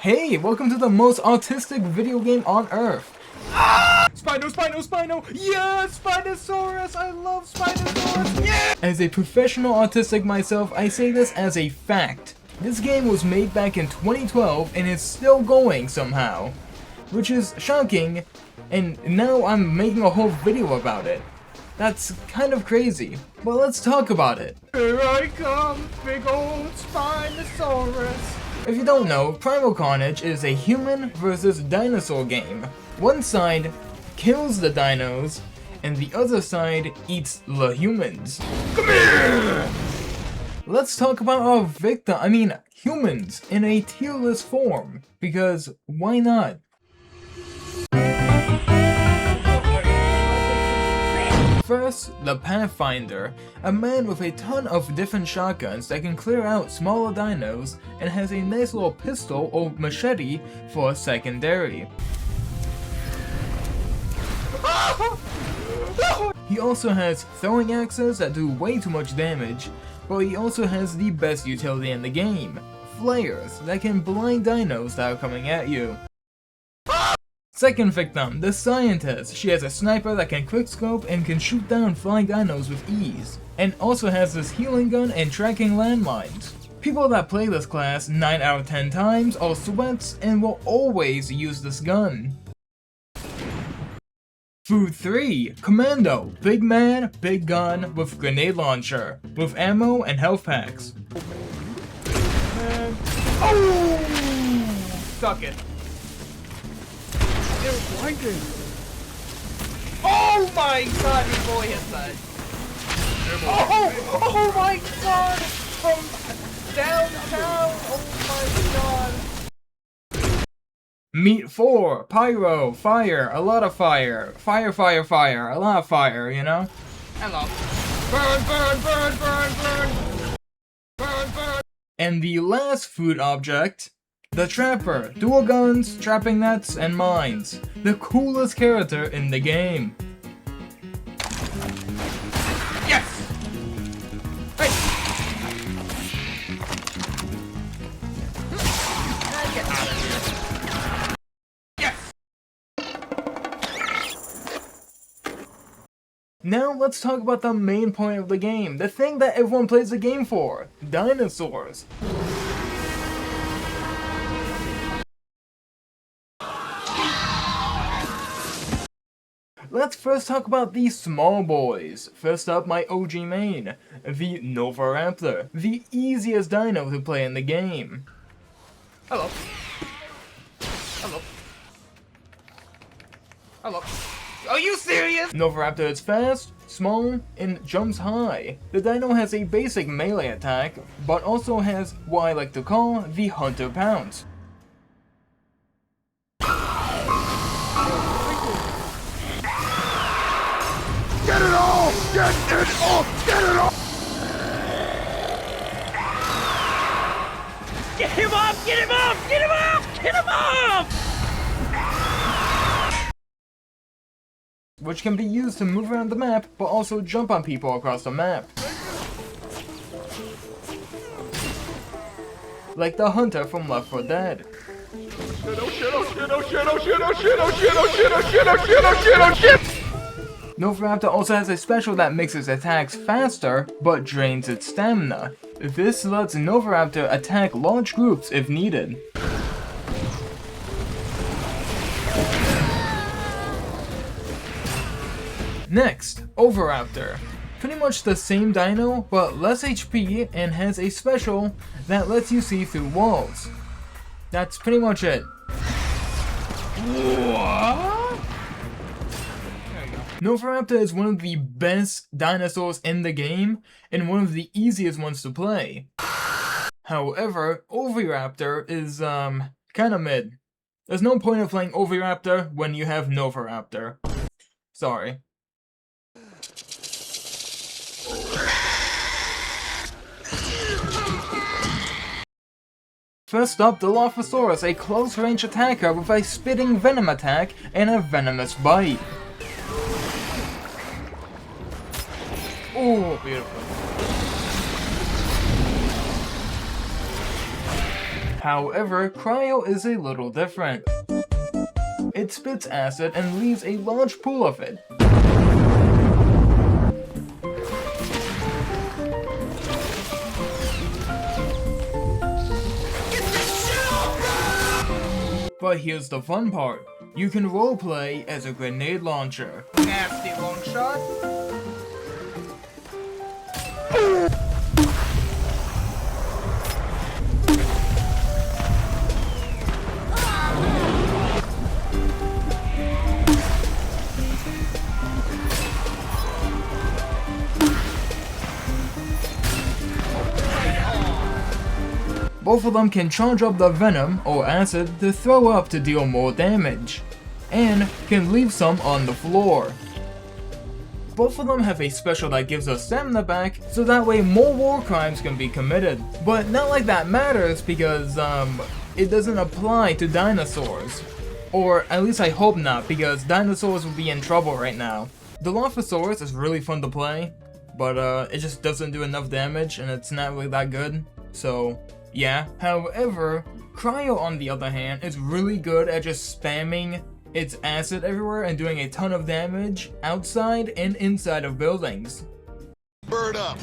Hey, welcome to the most autistic video game on Earth. Spino! Yes, Spinosaurus! I love Spinosaurus! Yeah! As a professional autistic myself, I say this as a fact. This game was made back in 2012 and is still going somehow. Which is shocking, and now I'm making a whole video about it. That's kind of crazy, but let's talk about it. Here I come, big old Spinosaurus! If you don't know, Primal Carnage is a human versus dinosaur game. One side kills the dinos, and the other side eats the humans. Come here! Let's talk about our humans, in a tierless form, because why not? First, the Pathfinder, a man with a ton of different shotguns that can clear out smaller dinos and has a nice little pistol or machete for a secondary. He also has throwing axes that do way too much damage, but he also has the best utility in the game, flares that can blind dinos that are coming at you. Second victim, the Scientist. She has a sniper that can quickscope and can shoot down flying dinos with ease, and also has this healing gun and tracking landmines. People that play this class 9 out of 10 times are sweats and will always use this gun. Food 3, Commando. Big man, big gun with grenade launcher, with ammo and health packs. Oh! Suck it. They're blinding! Oh my god, your boy hit that! Oh my god! From downtown! Oh my god! Meat 4, pyro, fire, a lot of fire, fire, a lot of fire, you know? Hello. Burn! And the last food object, the Trapper, dual guns, trapping nets, and mines. The coolest character in the game. Yes! Hey! Get out of here. Yes! Now let's talk about the main point of the game. The thing that everyone plays the game for. Dinosaurs. Let's first talk about these small boys. First up, my OG main, the Raptor, the easiest dino to play in the game. Hello. Are you serious? Raptor is fast, small, and jumps high. The dino has a basic melee attack, but also has what I like to call the Hunter Pounce. Get it off! Get it off! Get it off! Get him off! Get him off! Get him off! Get him off! Which can be used to move around the map, but also jump on people across the map. Like the Hunter from Left 4 Dead. Raptor also has a special that makes its attacks faster, but drains its stamina. This lets Raptor attack large groups if needed. Next, Raptor. Pretty much the same dino, but less HP and has a special that lets you see through walls. That's pretty much it. What? Raptor is one of the best dinosaurs in the game, and one of the easiest ones to play. However, Raptor is, kinda mid. There's no point of playing Raptor when you have Raptor. Sorry. First up, the Dilophosaurus, a close-range attacker with a spitting venom attack and a venomous bite. Oh, beautiful. However, Cryo is a little different. It spits acid and leaves a large pool of it. But here's the fun part. You can roleplay as a grenade launcher. Nasty long shot. Both of them can charge up the venom or acid to throw up to deal more damage, and can leave some on the floor. Both of them have a special that gives us stamina back, so that way more war crimes can be committed. But not like that matters because it doesn't apply to dinosaurs. Or at least I hope not, because dinosaurs would be in trouble right now. The Dilophosaurus is really fun to play, but it just doesn't do enough damage and it's not really that good, so yeah. However, Cryo on the other hand is really good at just spamming its acid everywhere and doing a ton of damage outside and inside of buildings. Bird up.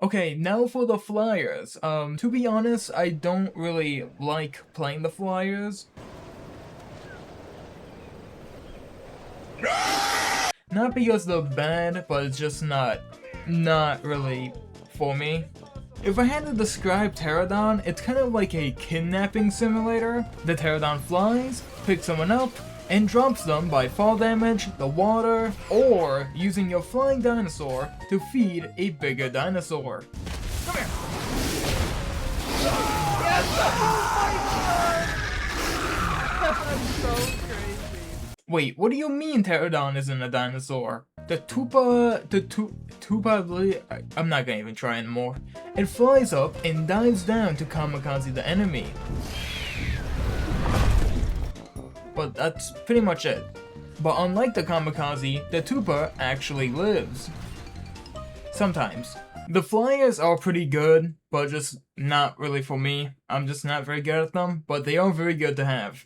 Okay, now for the flyers. To be honest, I don't really like playing the flyers. Not because they're bad, but it's just not really for me. If I had to describe Pterodon, it's kind of like a kidnapping simulator. The Pterodon flies, picks someone up, and drops them by fall damage, the water, or using your flying dinosaur to feed a bigger dinosaur. Come here! Yes! Oh my god! That's so crazy. Wait, what do you mean Pterodon isn't a dinosaur? I'm not gonna even try anymore. It flies up and dives down to kamikaze the enemy. But that's pretty much it. But unlike the kamikaze, the tupa actually lives. Sometimes. The flyers are pretty good, but just not really for me. I'm just not very good at them, but they are very good to have.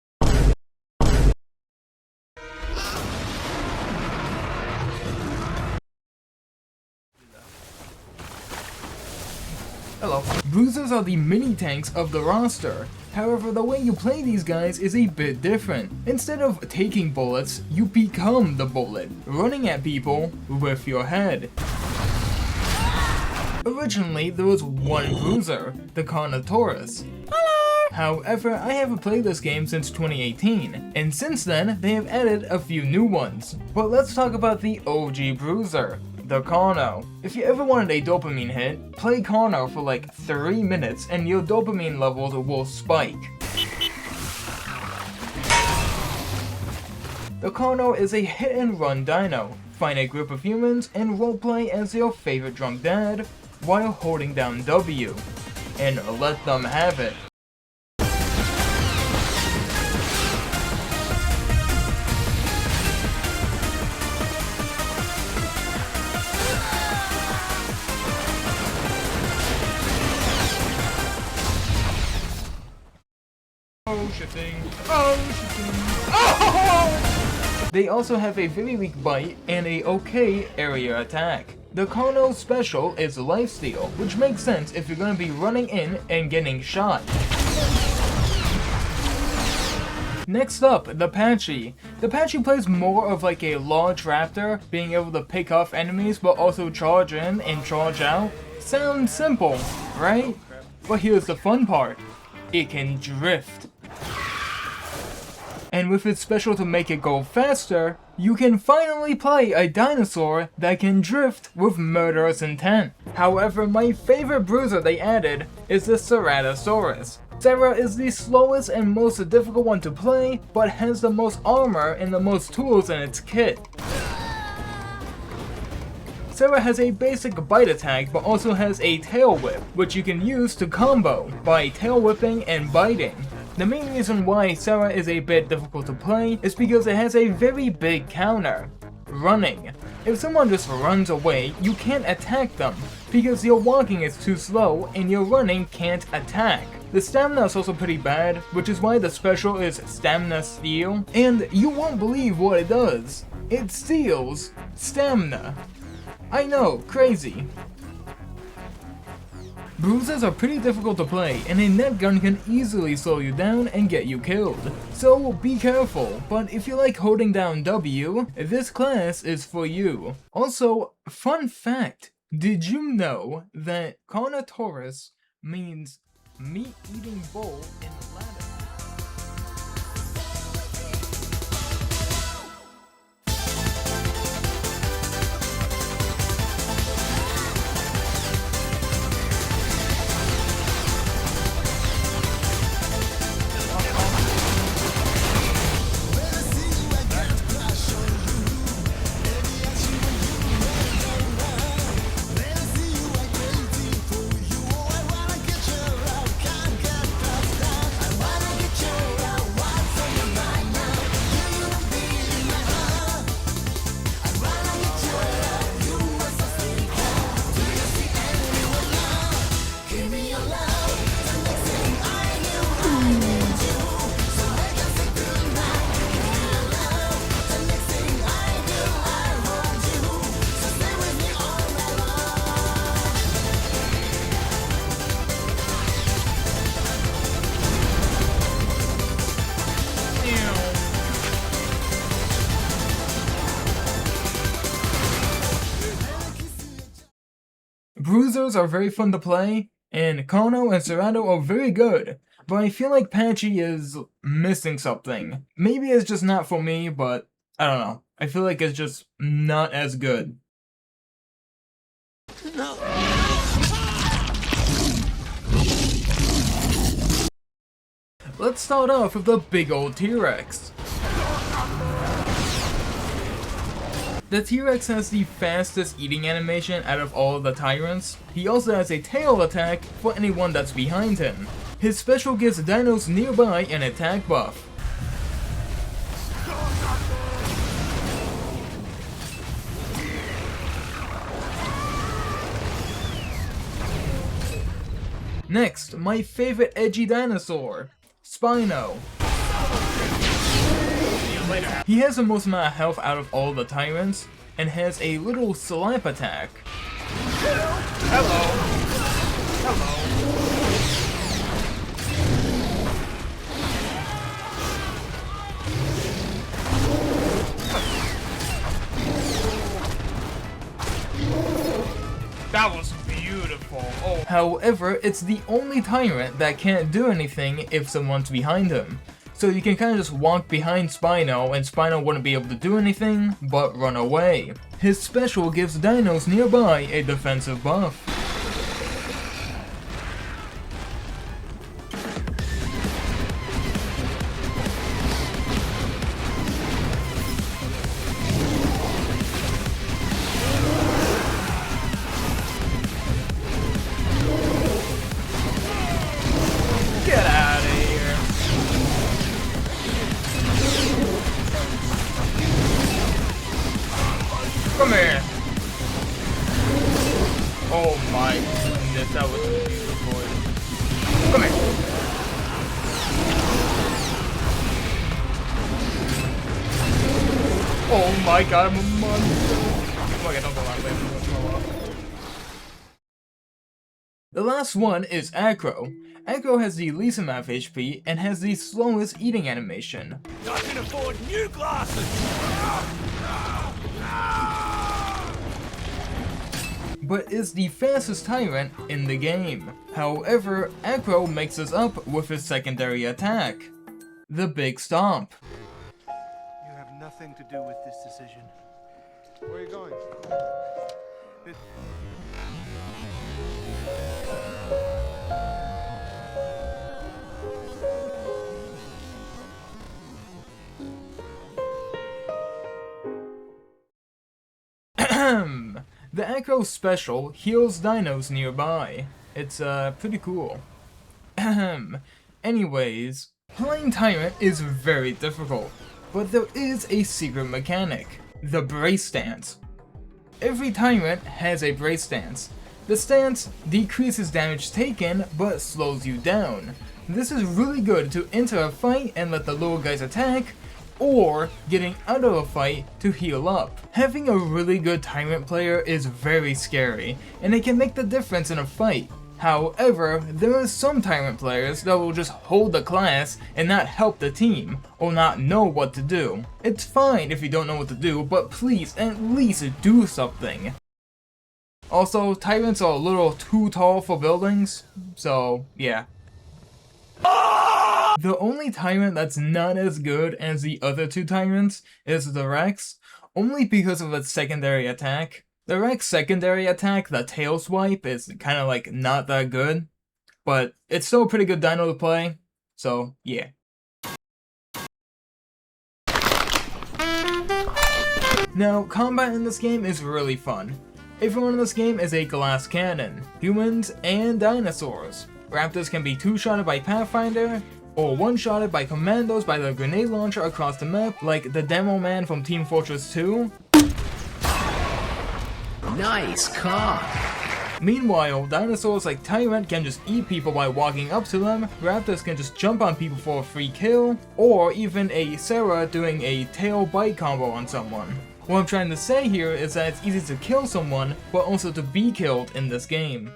Hello. Bruisers are the mini tanks of the roster. However, the way you play these guys is a bit different. Instead of taking bullets, you become the bullet, running at people with your head. Originally, there was one Bruiser, the Carnotaurus. However, I haven't played this game since 2018, and since then, they have added a few new ones. But let's talk about the OG Bruiser, the Carno. If you ever wanted a dopamine hit, play Carno for like 3 minutes and your dopamine levels will spike. The Carno is a hit and run dino. Find a group of humans and roleplay as your favorite drunk dad while holding down W, and let them have it. Oh! They also have a very weak bite and a okay area attack. The Carno's special is lifesteal, which makes sense if you're gonna be running in and getting shot. Next up, the Patchy. The Patchy plays more of like a large raptor, being able to pick off enemies but also charge in and charge out. Sounds simple, right? But here's the fun part. It can drift. And with its special to make it go faster, you can finally play a dinosaur that can drift with murderous intent. However, my favorite Bruiser they added is the Ceratosaurus. Cera is the slowest and most difficult one to play, but has the most armor and the most tools in its kit. Cera has a basic bite attack but also has a tail whip, which you can use to combo by tail whipping and biting. The main reason why Cera is a bit difficult to play is because it has a very big counter. Running. If someone just runs away, you can't attack them. because your walking is too slow and your running can't attack. The stamina is also pretty bad, which is why the special is Stamina Steal, and you won't believe what it does. It steals stamina. I know, crazy. Bruisers are pretty difficult to play, and a net gun can easily slow you down and get you killed. So be careful, but if you like holding down W, this class is for you. Also, fun fact, did you know that Carnotaurus means meat-eating bull in Latin? Bruisers are very fun to play, and Kano and Serrato are very good, but I feel like Patchy is missing something. Maybe it's just not for me, but I don't know. I feel like it's just not as good. No. Let's start off with the big old T-Rex. The T-Rex has the fastest eating animation out of all of the Tyrants. He also has a tail attack for anyone that's behind him. His special gives dinos nearby an attack buff. Next, my favorite edgy dinosaur, Spino. He has the most amount of health out of all the Tyrants, and has a little slap attack. Hello. Hello. That was beautiful. Oh. However, it's the only Tyrant that can't do anything if someone's behind him. So you can kind of just walk behind Spino, and Spino wouldn't be able to do anything but run away. His special gives dinos nearby a defensive buff. Get out of here. Come here. Oh my goodness, that was beautiful. Come here. Oh my god, I'm a monster. Oh my god, don't go on, wait, the last one is Acro. Acro has the least amount of HP and has the slowest eating animation. I can afford new glasses! But is the fastest Tyrant in the game. However, Acro makes up with his secondary attack, the Big Stomp. You have nothing to do with this decision. Where are you going? The Acro special heals dinos nearby. It's pretty cool. Anyways, playing Tyrant is very difficult, but there is a secret mechanic, the brace stance. Every Tyrant has a brace stance, The stance decreases damage taken, but slows you down. This is really good to enter a fight and let the little guys attack, or getting out of a fight to heal up. Having a really good Tyrant player is very scary, and it can make the difference in a fight. However, there are some Tyrant players that will just hold the class and not help the team, or not know what to do. It's fine if you don't know what to do, but please at least do something. Also, Tyrants are a little too tall for buildings, so yeah. The only Tyrant that's not as good as the other two Tyrants is the Rex, only because of its secondary attack. The Rex secondary attack, the tail swipe, is kinda like not that good, but it's still a pretty good dino to play, so yeah. Now, combat in this game is really fun. Everyone in this game is a glass cannon, humans and dinosaurs. Raptors can be two-shotted by Pathfinder, or one-shotted by commandos by the grenade launcher across the map, like the demo man from Team Fortress 2. Nice cock. Meanwhile, dinosaurs like Tyrant can just eat people by walking up to them, Raptors can just jump on people for a free kill, or even a Sarah doing a tail bite combo on someone. What I'm trying to say here is that it's easy to kill someone, but also to be killed in this game.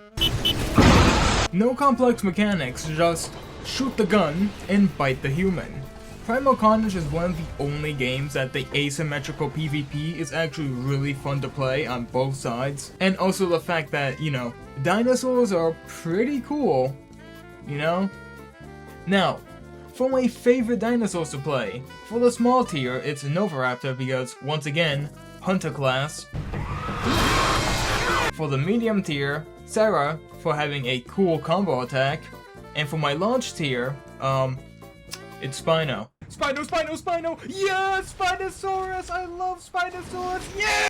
No complex mechanics, just shoot the gun and bite the human. Primal Carnage is one of the only games that the asymmetrical PvP is actually really fun to play on both sides. And also the fact that, you know, dinosaurs are pretty cool, you know? Now, for my favorite dinosaurs to play, for the small tier, it's Novaraptor because, once again, hunter class. For the medium tier, Sarah for having a cool combo attack. And for my large tier, it's Spino. Spino! Yes! Spinosaurus! I love Spinosaurus! Yeah!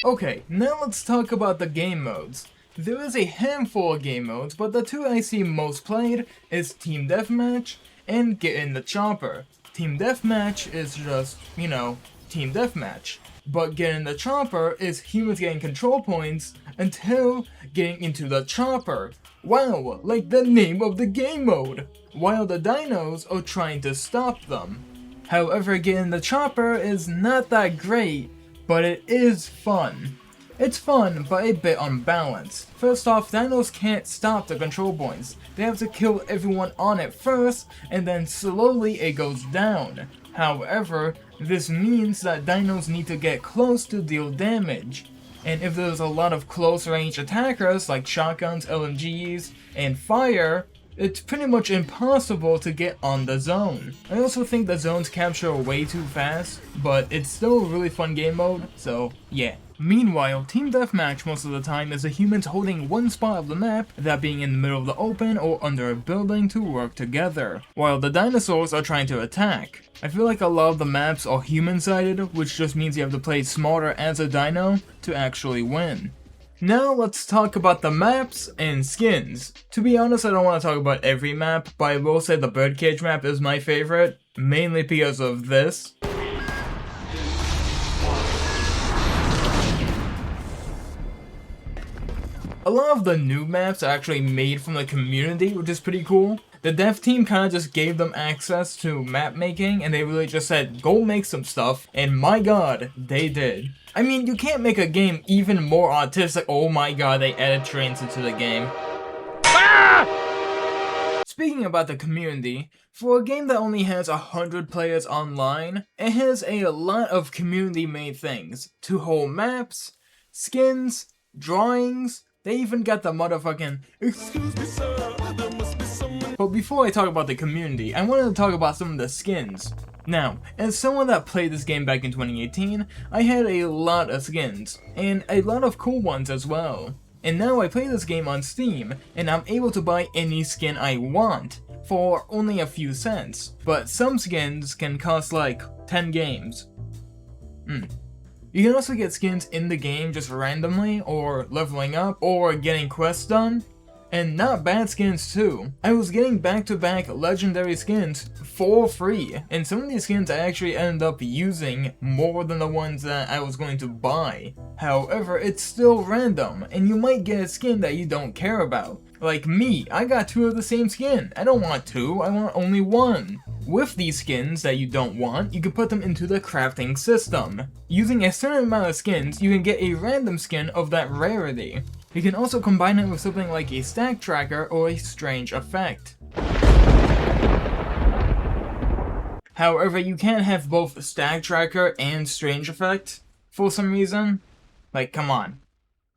Okay, now let's talk about the game modes. There is a handful of game modes, but the two I see most played is Team Deathmatch and Get in the Chopper. Team Deathmatch is just, you know, Team Deathmatch. But Get in the Chopper is humans getting control points until getting into the chopper. Wow, like the name of the game mode! While the dinos are trying to stop them. However, Get in the Chopper is not that great, but it is fun. It's fun, but a bit unbalanced. First off, dinos can't stop the control points. They have to kill everyone on it first, and then slowly it goes down. However, this means that dinos need to get close to deal damage. And if there's a lot of close range attackers like shotguns, LMGs, and fire, it's pretty much impossible to get on the zone. I also think the zones capture way too fast, but it's still a really fun game mode, so yeah. Meanwhile, Team Deathmatch most of the time is the humans holding one spot of the map, that being in the middle of the open or under a building to work together, while the dinosaurs are trying to attack. I feel like a lot of the maps are human-sided, which just means you have to play smarter as a dino to actually win. Now let's talk about the maps and skins. To be honest, I don't want to talk about every map, but I will say the birdcage map is my favorite, mainly because of this. A lot of the new maps are actually made from the community, which is pretty cool. The dev team kind of just gave them access to map making, and they really just said, go make some stuff, and my god, they did. I mean, you can't make a game even more autistic. Oh my god, they added trains into the game. Ah! Speaking about the community, for a game that only has 100 players online, it has a lot of community-made things. 2 whole maps, skins, drawings. They even got the motherfucking "excuse me sir, there must be someone." But before I talk about the community, I wanted to talk about some of the skins. Now, as someone that played this game back in 2018, I had a lot of skins, and a lot of cool ones as well. And now I play this game on Steam, and I'm able to buy any skin I want, for only a few cents. But some skins can cost like 10 games. You can also get skins in the game just randomly, or leveling up, or getting quests done. And not bad skins too. I was getting back-to-back legendary skins for free, and some of these skins I actually ended up using more than the ones that I was going to buy. However, it's still random, and you might get a skin that you don't care about. Like me, I got 2 of the same skin. I don't want 2, I want only 1. With these skins that you don't want, you can put them into the crafting system. Using a certain amount of skins, you can get a random skin of that rarity. You can also combine it with something like a stack tracker or a strange effect. However, you can't have both stack tracker and strange effect for some reason. Like, come on.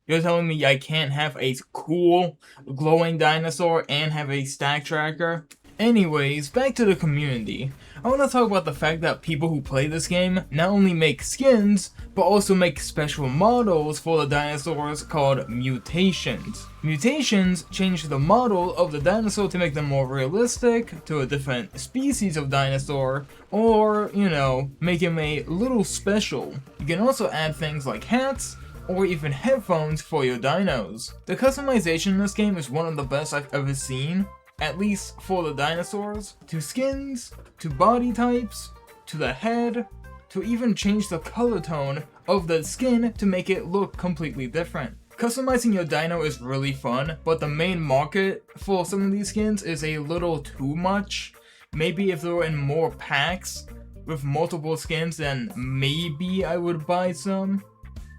You're telling me I can't have a cool, glowing dinosaur and have a stack tracker? Anyways, back to the community. I want to talk about the fact that people who play this game not only make skins, but also make special models for the dinosaurs called mutations. Mutations change the model of the dinosaur to make them more realistic to a different species of dinosaur, or, you know, make him a little special. You can also add things like hats, or even headphones for your dinos. The customization in this game is one of the best I've ever seen, at least for the dinosaurs. To skins, to body types, to the head, to even change the color tone of the skin to make it look completely different. Customizing your dino is really fun, but the main market for some of these skins is a little too much. Maybe if they were in more packs with multiple skins, then maybe I would buy some.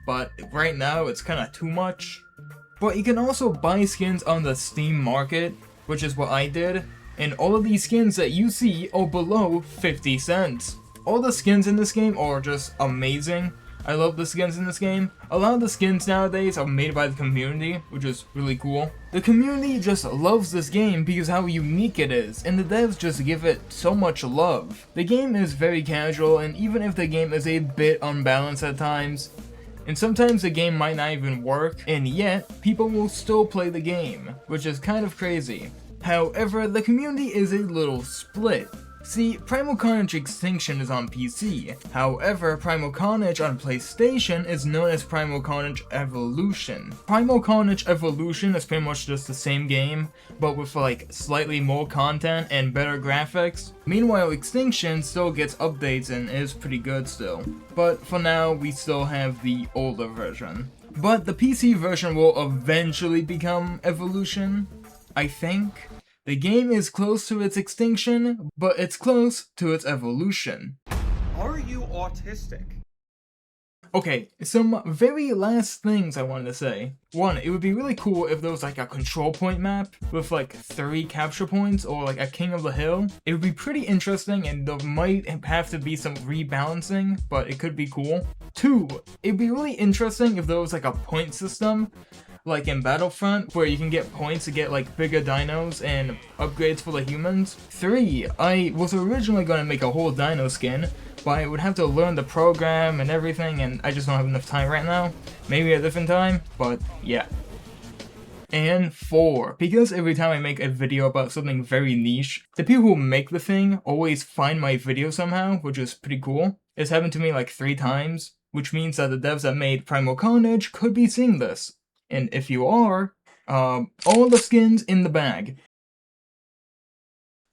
But right now it's kinda too much. But you can also buy skins on the Steam market, which is what I did, and all of these skins that you see are below 50 cents. All the skins in this game are just amazing. I love the skins in this game. A lot of the skins nowadays are made by the community, which is really cool. The community just loves this game because how unique it is, and the devs just give it so much love. The game is very casual, and even if the game is a bit unbalanced at times, and sometimes the game might not even work, and yet, people will still play the game, which is kind of crazy. However, the community is a little split. See, Primal Carnage Extinction is on PC, however, Primal Carnage on PlayStation is known as Primal Carnage Evolution. Primal Carnage Evolution is pretty much just the same game, but with like slightly more content and better graphics. Meanwhile, Extinction still gets updates and is pretty good still. But for now, we still have the older version. But the PC version will eventually become Evolution, I think. The game is close to its extinction, but it's close to its evolution. Are you autistic? Okay, some very last things I wanted to say. One, it would be really cool if there was like a control point map with like 3 capture points or like a king of the hill. It would be pretty interesting and there might have to be some rebalancing, but it could be cool. 2, it'd be really interesting if there was like a point system like in Battlefront, where you can get points to get like bigger dinos and upgrades for the humans. 3, I was originally going to make a whole dino skin, but I would have to learn the program and everything, and I just don't have enough time right now. Maybe a different time, but yeah. And 4, because every time I make a video about something very niche, the people who make the thing always find my video somehow, which is pretty cool. It's happened to me like 3 times, which means that the devs that made Primal Carnage could be seeing this. And if you are, all the skins in the bag.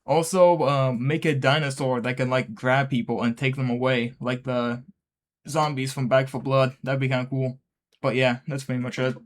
Also, make a dinosaur that can like grab people and take them away, like the zombies from Back 4 Blood. That'd be kinda cool. But yeah, that's pretty much it.